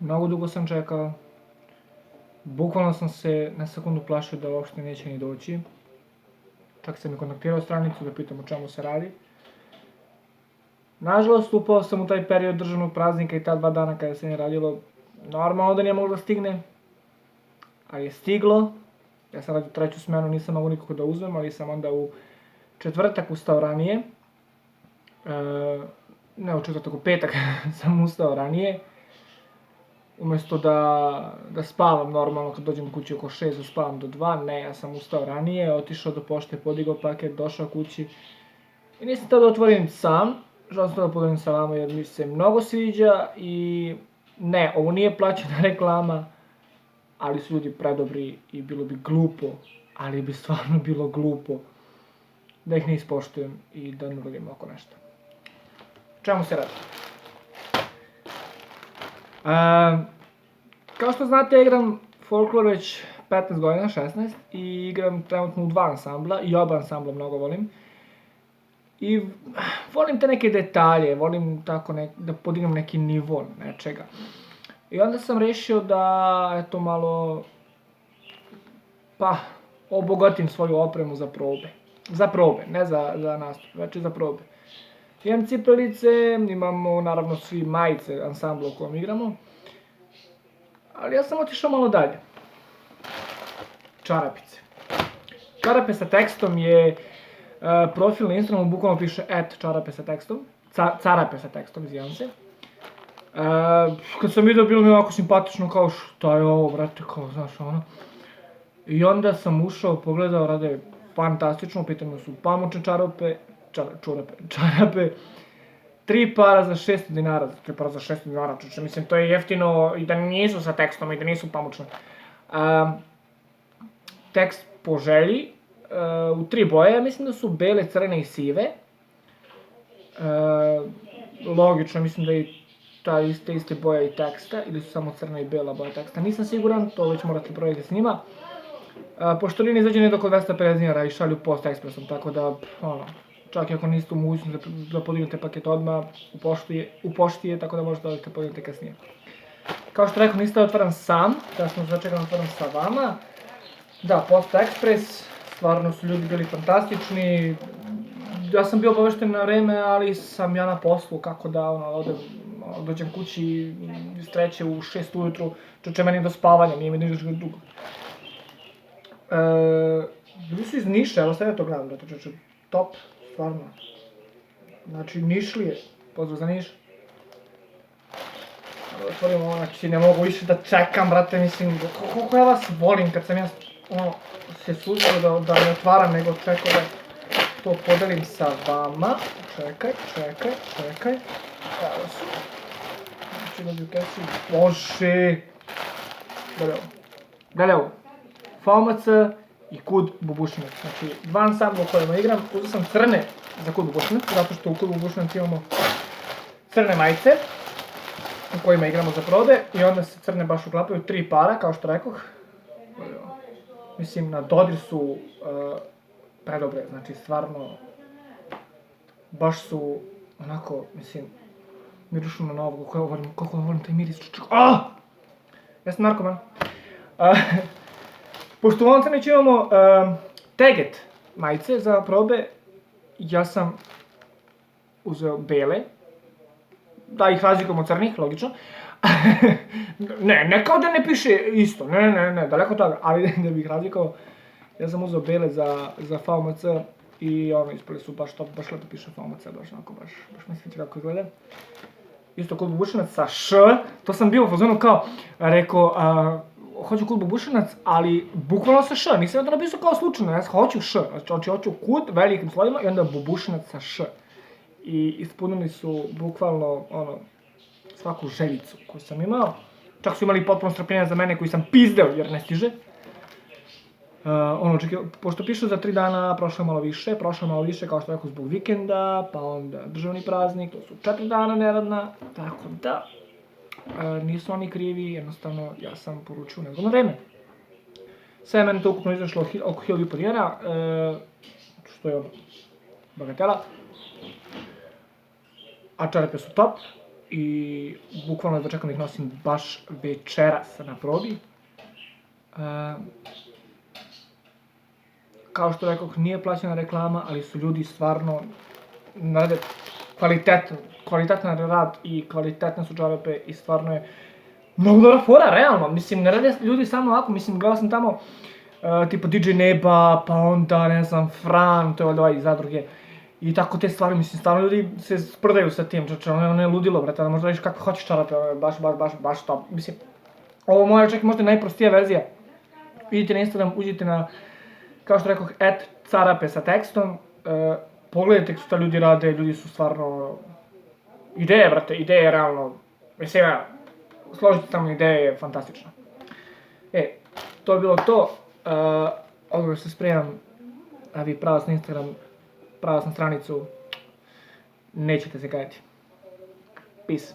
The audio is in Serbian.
Mnogo dugo sam čekao. Bukvalno sam se na sekundu plašio da uopšte neće ni doći. Čak sam i kontaktirao stranicu da pitam o čemu se radi. Nažalost, upao sam u taj period državnog praznika i ta 2 dana kada se nije radilo. Normalno da nije moglo da stigne, ali je stiglo. Ja sam radio 3. smenu, nisam mogu nikako da uzmem, ali sam onda u četvrtak ustao ranije. Ne u četvrtak, u petak sam ustao ranije. Umesto da spavam normalno kad dođem kući oko 6, da spavam do 2, ne, ja sam ustao ranije, otišao do pošte, podigao paket, došao kući. I nisam tada otvorim sam, žao sam da podelim sa vama jer mi se mnogo sviđa i ne, ovo nije plaćena reklama, ali su ljudi predobri i bilo bi glupo, ali bi stvarno bilo glupo da ih ne ispoštujem i da ne uradim oko nešto. Čemu se radi? Kao što znate, igram folklor već 15 godina, 16, i igram trenutno u 2 ansambla i oba ansambla mnogo volim. I volim te neke detalje, volim tako da podignem neki nivo nečega. I onda sam rešio da, eto, malo, obogatim svoju opremu za probe. Za probe, ne za nastup, znači za probe. Imam cipelice, imamo naravno svi majice ansambla u kojem igramo. Ali ja sam otišao malo dalje. Čarapice. Čarape sa tekstom je profil na Instagramu, bukvalno piše @čarape sa tekstom. Carape sa tekstom, izvijem se. Kad sam vidio, bilo mi ovako simpatično, kao šta je ovo, brate, kao, znaš, ono. I onda sam ušao, pogledao, rade fantastično, u pitanju su pamučne čarape, 3 para za 600 dinara, 3 para za 600 dinara, čuče, mislim, to je jeftino i da nisu sa tekstom i da nisu pamučne. Tekst po želji, u 3 boje, mislim da su bele, crne i sive. Logično, mislim da je ta iste boja i teksta, ili su samo crna i bela boja teksta, nisam siguran, to već morate provjeriti s njima. Poštarina izađe nek oko 250 dinara i šalju post ekspresom, tako da, čak i ako niste u mogućnosti da podignete paket odmah, u pošti je, tako da možete da podignete kasnije. Kao što rekao, niste otvaram sam, da sam začekam otvaram sa vama. Da, Post Ekspres, stvarno su ljudi bili fantastični. Ja sam bio obavešten na vreme, ali sam ja na poslu, kako da dođem kući iz 3 u 6 ujutru, čuče meni do spavanja, nije mi ništa drugo. Bili su iz Niša, evo sad ja to gledam, da to čuče, top, stvarno. Znači, Nišlije, pozdrav za Niš. Otvorim ovo, znači ne mogu više da čekam, brate, mislim, koliko ja vas volim kad sam ja se susreo da ne otvaram, nego čekao da to podelim sa vama. Čekaj. Evo su. Znači, dođu kesi, bože. Gledaj ovo. FOMC i Kud Bubušinac. Znači, 2 ansambla u kojima igram, uzeo sam crne za Kud Bubušinac, zato što u Kud Bubušinac imamo crne majice u kojima igramo za probe i onda se crne baš uklapaju, 3 para, kao što rekoh. Mislim, na dodir su predobre, znači stvarno baš su onako, mislim, mirišu na novo, koliko volim taj miris. Ja sam narkoman. Pošto u ovom crniću imamo teget majice za probe, ja sam uzeo bele, da ih razlikom od crnih, logično. Ne kao da ne piše isto, ne, daleko od toga, ali da bih razlikovao, ja sam uzeo bele za FOMC i ispali su baš top, baš lepo piše FOMC, baš onako, baš mi sviđa kako izgleda. Isto Kud Bubušinac sa š, to sam bio u fazonu kao, rekao, hoću Kud Bubušinac, ali bukvalno sa š, nisam to napisao kao slučajno, ja hoću š, znači hoću Kud velikim slovima i onda Bubušinac sa š. I ispunili su bukvalno, svaku željicu koju sam imao. Čak su imali potpuno strpljenja za mene koji sam pizdeo jer ne stiže. Pošto pišu za 3 dana, prošlo je malo više, kao što rekao, zbog vikenda, pa onda državni praznik, to su 4 dana neradna, tako da nisu oni krivi, jednostavno ja sam poručio nego na vreme. Sve meni to ukupno izašlo oko 1500 dinara, što je bagatela. A čarape su top, i bukvalno dočekam da ih nosim baš večeras na probi. Kao što rekoh, nije plaćena reklama, ali su ljudi stvarno rade kvalitetan rad i kvalitetne su čarape i stvarno je mnogo dobra fora, realno. Mislim, ne rade ljudi samo ovako, mislim, gledao sam tamo tipa DJ Neba, pa onda, ne znam, Fran, to je valjda iz zadruge. I tako te stvari, mislim, stvarno ljudi se sprdaju sa tim, ono je ludilo, brate, da možda vidiš kako hoćeš čarape, baš to, mislim. Ovo moja čak možda najprostija verzija. Idite na Instagram, uđite na, kao što rekoh, @carape sa tekstom, pogledajte što ljudi rade, ljudi su stvarno, ideje, brate, ideje, realno, mislim, složite tamo, ideje je fantastično. To je bilo to, odgovor se spremam, a vi pravac na Instagram, pravac na stranicu, nećete se kajati. Peace.